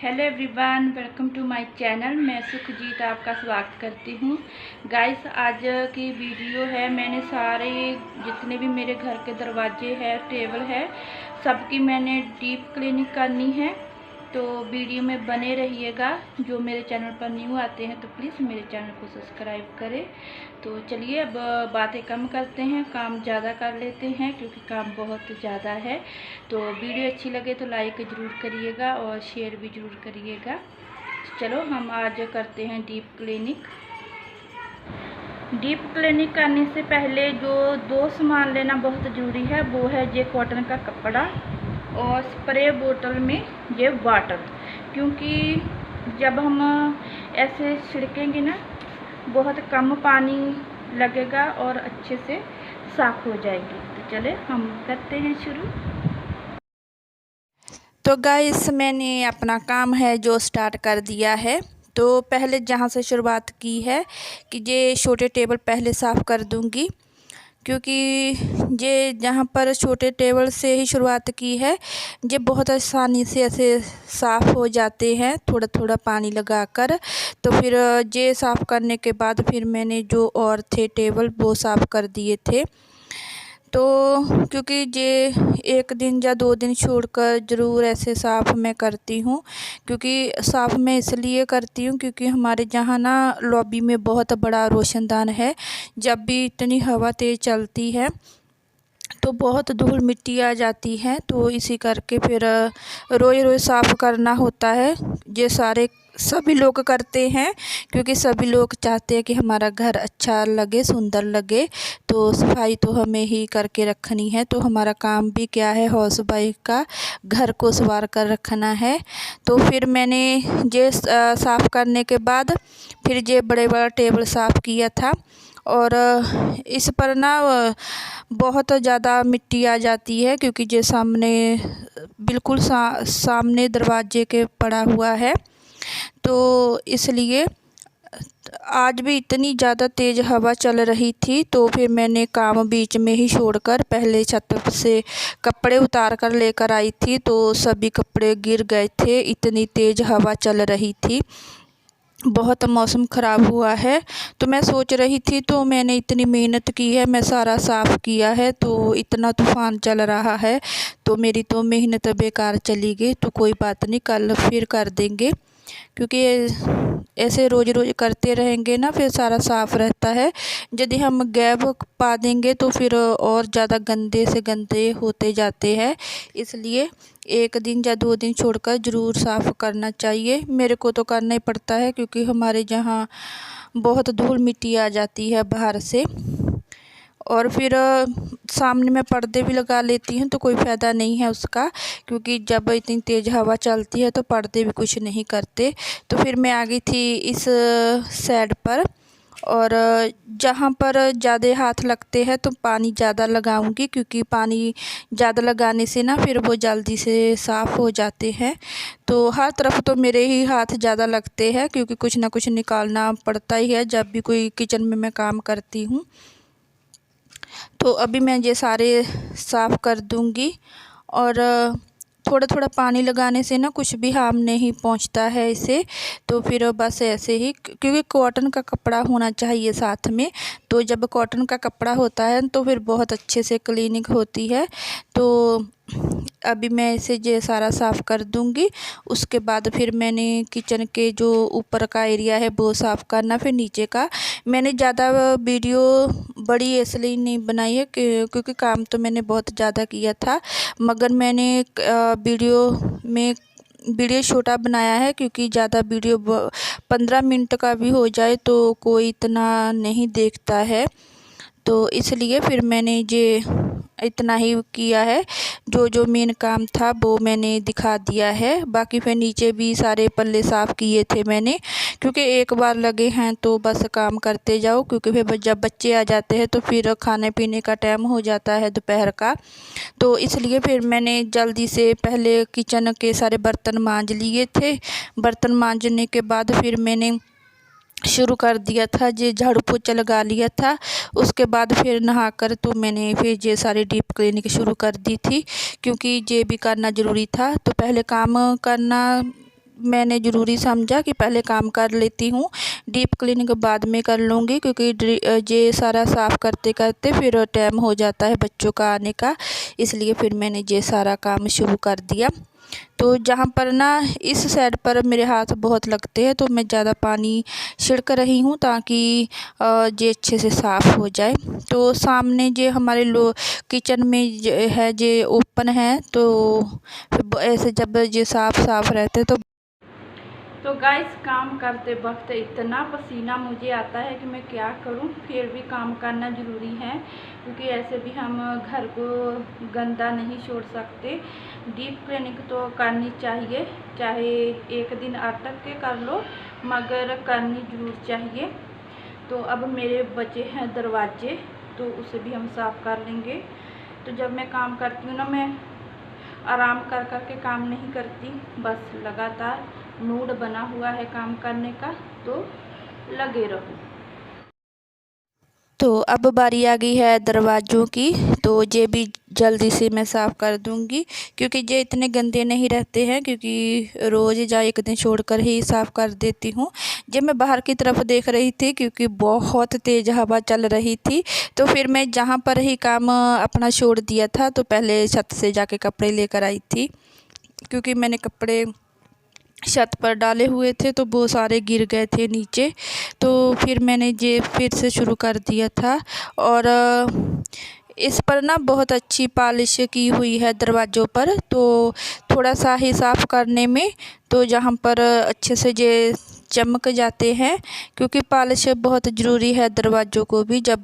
Hello everyone, welcome to my channel. मैं सुखजीत आपका स्वागत करती हूँ। गाइस, आज की वीडियो है, मैंने सारे जितने भी मेरे घर के दरवाजे है, टेबल है, सबकी मैंने डीप क्लीनिंग करनी है। तो वीडियो में बने रहिएगा। जो मेरे चैनल पर न्यू आते हैं तो प्लीज़ मेरे चैनल को सब्सक्राइब करें। तो चलिए अब बातें कम करते हैं, काम ज़्यादा कर लेते हैं क्योंकि काम बहुत ज़्यादा है। तो वीडियो अच्छी लगे तो लाइक ज़रूर करिएगा और शेयर भी ज़रूर करिएगा। चलो हम आज करते हैं डीप क्लीनिंग। डीप क्लीनिंग करने से पहले जो दो सामान लेना बहुत ज़रूरी है वो है ये कॉटन का कपड़ा और स्प्रे बोतल में ये वाटर। क्योंकि जब हम ऐसे छिड़केंगे ना, बहुत कम पानी लगेगा और अच्छे से साफ़ हो जाएगी। तो चले हम करते हैं शुरू। तो गाइस, मैंने अपना काम है जो स्टार्ट कर दिया है। तो पहले जहाँ से शुरुआत की है कि ये छोटे टेबल पहले साफ़ कर दूंगी, क्योंकि ये जहाँ पर छोटे टेबल से ही शुरुआत की है ये बहुत आसानी से ऐसे साफ़ हो जाते हैं थोड़ा थोड़ा पानी लगाकर। तो फिर ये साफ़ करने के बाद फिर मैंने जो और थे टेबल वो साफ़ कर दिए थे। तो क्योंकि ये एक दिन या 2 दिन छोड़कर ज़रूर ऐसे साफ़ मैं करती हूँ, क्योंकि साफ़ मैं इसलिए करती हूँ क्योंकि हमारे यहाँ ना लॉबी में बहुत बड़ा रोशनदान है। जब भी इतनी हवा तेज़ चलती है तो बहुत धूल मिट्टी आ जाती है, तो इसी करके फिर रोज़ रोज़ साफ़ करना होता है। ये सभी लोग करते हैं क्योंकि सभी लोग चाहते हैं कि हमारा घर अच्छा लगे, सुंदर लगे। तो सफाई तो हमें ही करके रखनी है। तो हमारा काम भी क्या है, हाउस वाइफ का घर को संवार कर रखना है। तो फिर मैंने ये साफ़ करने के बाद फिर ये बड़ा टेबल साफ़ किया था और इस पर ना बहुत ज़्यादा मिट्टी आ जाती है क्योंकि ये सामने बिल्कुल सामने दरवाजे के पड़ा हुआ है। तो इसलिए आज भी इतनी ज़्यादा तेज़ हवा चल रही थी, तो फिर मैंने काम बीच में ही छोड़कर पहले छत से कपड़े उतार कर लेकर आई थी। तो सभी कपड़े गिर गए थे, इतनी तेज़ हवा चल रही थी। बहुत मौसम ख़राब हुआ है। तो मैं सोच रही थी, तो मैंने इतनी मेहनत की है, मैं सारा साफ़ किया है, तो इतना तूफ़ान चल रहा है तो मेरी तो मेहनत बेकार चली गई। तो कोई बात नहीं, कल फिर कर देंगे, क्योंकि ऐसे रोज़ रोज़ करते रहेंगे ना फिर सारा साफ़ रहता है। यदि हम गैप पा देंगे तो फिर और ज़्यादा गंदे से गंदे होते जाते हैं। इसलिए 1 दिन या 2 दिन छोड़कर ज़रूर साफ़ करना चाहिए। मेरे को तो करना ही पड़ता है क्योंकि हमारे यहाँ बहुत धूल मिट्टी आ जाती है बाहर से। और फिर सामने मैं पर्दे भी लगा लेती हूँ तो कोई फ़ायदा नहीं है उसका, क्योंकि जब इतनी तेज़ हवा चलती है तो पर्दे भी कुछ नहीं करते। तो फिर मैं आ गई थी इस साइड पर, और जहाँ पर ज़्यादा हाथ लगते हैं तो पानी ज़्यादा लगाऊंगी, क्योंकि पानी ज़्यादा लगाने से ना फिर वो जल्दी से साफ़ हो जाते हैं। तो हर तरफ तो मेरे ही हाथ ज़्यादा लगते हैं क्योंकि कुछ ना कुछ निकालना पड़ता ही है जब भी कोई किचन में मैं काम करती हूँ। तो अभी मैं ये सारे साफ़ कर दूँगी। और थोड़ा थोड़ा पानी लगाने से ना कुछ भी हार्म नहीं पहुंचता है इसे। तो फिर बस ऐसे ही, क्योंकि कॉटन का कपड़ा होना चाहिए साथ में। तो जब कॉटन का कपड़ा होता है तो फिर बहुत अच्छे से क्लीनिंग होती है। तो अभी मैं इसे ये सारा साफ़ कर दूंगी। उसके बाद फिर मैंने किचन के जो ऊपर का एरिया है वो साफ़ करना, फिर नीचे का। मैंने ज़्यादा वीडियो बड़ी इसलिए नहीं बनाई है क्योंकि काम तो मैंने बहुत ज़्यादा किया था, मगर मैंने वीडियो छोटा बनाया है क्योंकि ज़्यादा वीडियो 15 मिनट का भी हो जाए तो कोई इतना नहीं देखता है। तो इसलिए फिर मैंने ये इतना ही किया है। जो जो मेन काम था वो मैंने दिखा दिया है। बाकी फिर नीचे भी सारे पल्ले साफ़ किए थे मैंने, क्योंकि एक बार लगे हैं तो बस काम करते जाओ, क्योंकि फिर जब बच्चे आ जाते हैं तो फिर खाने पीने का टाइम हो जाता है दोपहर का। तो इसलिए फिर मैंने जल्दी से पहले किचन के सारे बर्तन मांज लिए थे। बर्तन मांजने के बाद फिर मैंने शुरू कर दिया था, ये झाड़ू पोछा लगा लिया था। उसके बाद फिर नहाकर तो मैंने फिर ये सारी डीप क्लीनिंग शुरू कर दी थी, क्योंकि ये भी करना ज़रूरी था। तो पहले काम करना मैंने ज़रूरी समझा कि पहले काम कर लेती हूँ, डीप क्लीनिंग बाद में कर लूँगी, क्योंकि ये सारा साफ़ करते करते फिर टाइम हो जाता है बच्चों का आने का, इसलिए फिर मैंने ये सारा काम शुरू कर दिया। तो जहाँ पर ना इस साइड पर मेरे हाथ बहुत लगते हैं, तो मैं ज़्यादा पानी छिड़क रही हूँ ताकि ये अच्छे से साफ़ हो जाए। तो सामने जो हमारे किचन में है ये ओपन है, तो ऐसे जब ये साफ़ रहते तो गाइस, काम करते वक्त इतना पसीना मुझे आता है कि मैं क्या करूं, फिर भी काम करना ज़रूरी है, क्योंकि ऐसे भी हम घर को गंदा नहीं छोड़ सकते। डीप क्लीनिंग तो करनी चाहिए, चाहे एक दिन अटक के कर लो, मगर करनी ज़रूर चाहिए। तो अब मेरे बचे हैं दरवाजे, तो उसे भी हम साफ़ कर लेंगे। तो जब मैं काम करती हूँ ना, मैं आराम कर कर के काम नहीं करती, बस लगातार मूड बना हुआ है काम करने का, तो लगे रहो। तो अब बारी आ गई है दरवाज़ों की, तो ये भी जल्दी से मैं साफ़ कर दूंगी, क्योंकि ये इतने गंदे नहीं रहते हैं, क्योंकि रोज़ या एक दिन छोड़कर ही साफ़ कर देती हूँ। जब मैं बाहर की तरफ देख रही थी, क्योंकि बहुत तेज़ हवा चल रही थी, तो फिर मैं जहाँ पर ही काम अपना छोड़ दिया था, तो पहले छत से जाके कपड़े लेकर आई थी, क्योंकि मैंने कपड़े छत पर डाले हुए थे तो वो सारे गिर गए थे नीचे। तो फिर मैंने ये फिर से शुरू कर दिया था, और इस पर ना बहुत अच्छी पॉलिश की हुई है दरवाज़ों पर, तो थोड़ा सा ही साफ़ करने में तो जहाँ पर अच्छे से ये चमक जाते हैं, क्योंकि पॉलिश बहुत ज़रूरी है दरवाज़ों को भी। जब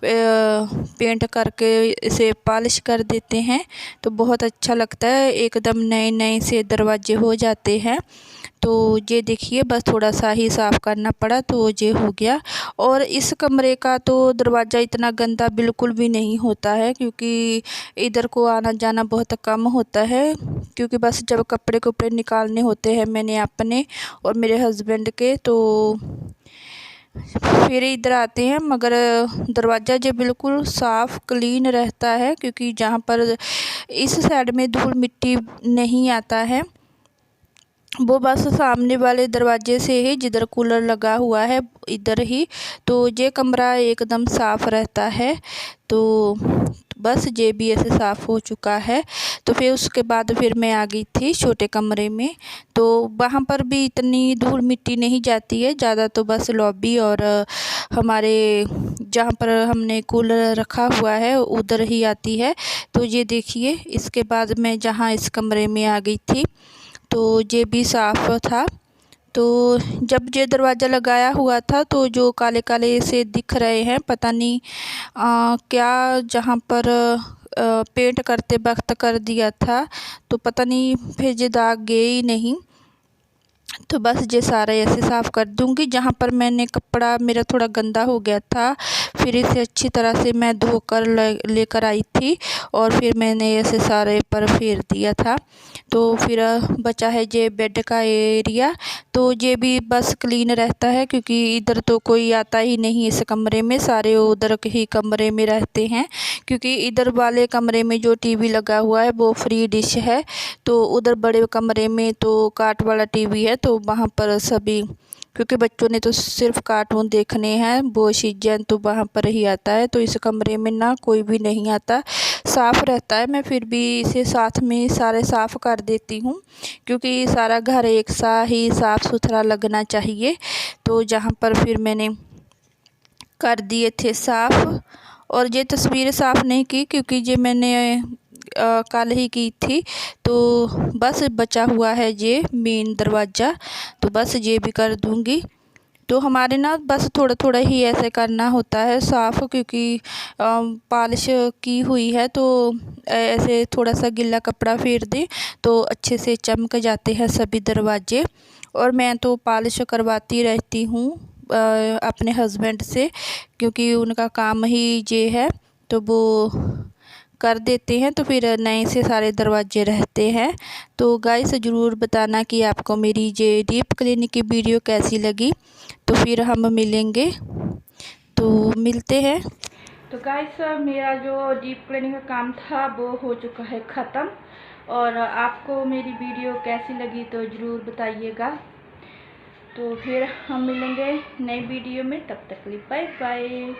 पेंट करके इसे पॉलिश कर देते हैं तो बहुत अच्छा लगता है, एकदम नए नए से दरवाजे हो जाते हैं। तो ये देखिए, बस थोड़ा सा ही साफ़ करना पड़ा तो ये हो गया। और इस कमरे का तो दरवाज़ा इतना गंदा बिल्कुल भी नहीं होता है, क्योंकि इधर को आना जाना बहुत कम होता है, क्योंकि बस जब कपड़े कपड़े निकालने होते हैं मैंने अपने और मेरे हस्बैंड के, तो फिर इधर आते हैं। मगर दरवाज़ा जो बिल्कुल साफ़ क्लीन रहता है, क्योंकि जहाँ पर इस साइड में धूल मिट्टी नहीं आता है, वो बस सामने वाले दरवाजे से ही, जिधर कूलर लगा हुआ है इधर ही, तो ये कमरा एकदम साफ़ रहता है। तो बस ये भी ऐसे साफ़ हो चुका है। तो फिर उसके बाद फिर मैं आ गई थी छोटे कमरे में, तो वहाँ पर भी इतनी धूल मिट्टी नहीं जाती है ज़्यादा, तो बस लॉबी और हमारे जहाँ पर हमने कूलर रखा हुआ है उधर ही आती है। तो ये देखिए, इसके बाद मैं जहाँ इस कमरे में आ गई थी तो ये भी साफ़ था। तो जब ये दरवाज़ा लगाया हुआ था तो जो काले काले से दिख रहे हैं, पता नहीं क्या, जहाँ पर पेंट करते वक्त कर दिया था, तो पता नहीं फिर ये दाग गए ही नहीं। तो बस ये सारा ऐसे साफ़ कर दूंगी। जहाँ पर मैंने कपड़ा मेरा थोड़ा गंदा हो गया था, फिर इसे अच्छी तरह से मैं धोकर लेकर आई थी, और फिर मैंने ऐसे सारे पर फेर दिया था। तो फिर बचा है ये बेड का एरिया, तो ये भी बस क्लीन रहता है, क्योंकि इधर तो कोई आता ही नहीं इस कमरे में, सारे उधर के ही कमरे में रहते हैं, क्योंकि इधर वाले कमरे में जो टीवी लगा हुआ है वो फ्री डिश है, तो उधर बड़े कमरे में तो काट वाला टीवी है, तो वहाँ पर सभी, क्योंकि बच्चों ने तो सिर्फ कार्टून देखने हैं, वो सीजन तो वहाँ पर ही आता है, तो इस कमरे में ना कोई भी नहीं आता, साफ़ रहता है। मैं फिर भी इसे साथ में सारे साफ़ कर देती हूँ, क्योंकि सारा घर एक सा ही साफ़ सुथरा लगना चाहिए। तो जहाँ पर फिर मैंने कर दिए थे साफ़, और ये तस्वीरें साफ़ नहीं की, क्योंकि ये मैंने कल ही की थी। तो बस बचा हुआ है ये मेन दरवाज़ा, तो बस ये भी कर दूंगी। तो हमारे ना बस थोड़ा थोड़ा ही ऐसे करना होता है साफ़, क्योंकि पॉलिश की हुई है, तो ऐसे थोड़ा सा गिल्ला कपड़ा फेर दें तो अच्छे से चमक जाते हैं सभी दरवाजे। और मैं तो पॉलिश करवाती रहती हूँ अपने हस्बैंड से, क्योंकि उनका काम ही ये है, तो वो कर देते हैं, तो फिर नए से सारे दरवाजे रहते हैं। तो गाइस, ज़रूर बताना कि आपको मेरी ये डीप क्लीनिंग की वीडियो कैसी लगी। तो फिर हम मिलेंगे, तो मिलते हैं। तो गाइस, मेरा जो डीप क्लीनिंग का काम था वो हो चुका है ख़त्म, और आपको मेरी वीडियो कैसी लगी तो ज़रूर बताइएगा। तो फिर हम मिलेंगे नई वीडियो में, तब तक के लिए बाय बाय।